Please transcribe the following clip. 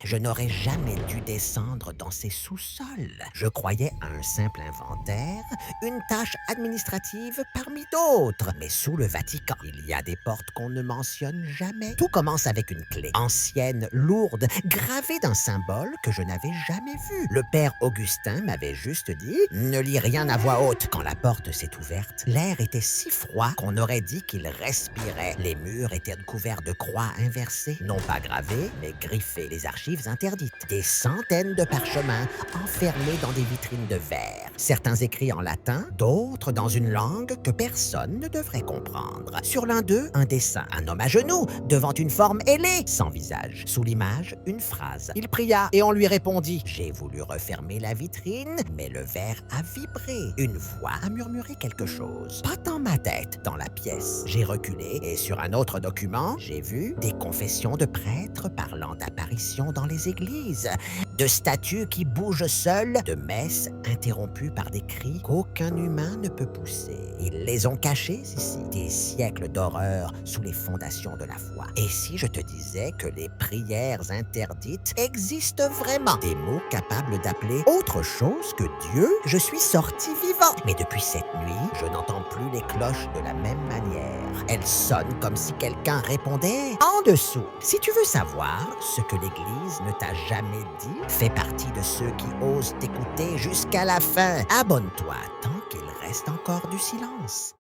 Je n'aurais jamais dû descendre dans ces sous-sols. Je croyais à un simple inventaire, une tâche administrative parmi d'autres. Mais sous le Vatican, il y a des portes qu'on ne mentionne jamais. Tout commence avec une clé, ancienne, lourde, gravée d'un symbole que je n'avais jamais vu. Le père Augustin m'avait juste dit « Ne lis rien à voix haute ». Quand la porte s'est ouverte, l'air était si froid qu'on aurait dit qu'il respirait. Les murs étaient couverts de croix inversées, non pas gravées, mais griffées. Les archives interdites. Des centaines de parchemins enfermés dans des vitrines de verre. Certains écrits en latin, d'autres dans une langue que personne ne devrait comprendre. Sur l'un d'eux, un dessin. Un homme à genoux, devant une forme ailée, sans visage. Sous l'image, une phrase. Il pria et on lui répondit. J'ai voulu refermer la vitrine, mais le verre a vibré. Une voix a murmuré quelque chose. Pas dans ma tête, dans la pièce. J'ai reculé et sur un autre document, j'ai vu des confessions de prêtres parlant d'apparitions dans les églises, de statues qui bougent seules, de messes interrompues par des cris qu'aucun humain ne peut pousser. Ils les ont cachées ici, des siècles d'horreur sous les fondations de la foi. Et si je te disais que les prières interdites existent vraiment, des mots capables d'appeler autre chose que Dieu, je suis sorti vivant. Mais depuis cette nuit, je n'entends plus les cloches de la même manière. Elles sonnent comme si quelqu'un répondait en dessous. Si tu veux savoir ce que l'Église ne t'a jamais dit, fais partie de ceux qui osent t'écouter jusqu'à la fin. Abonne-toi tant qu'il reste encore du silence.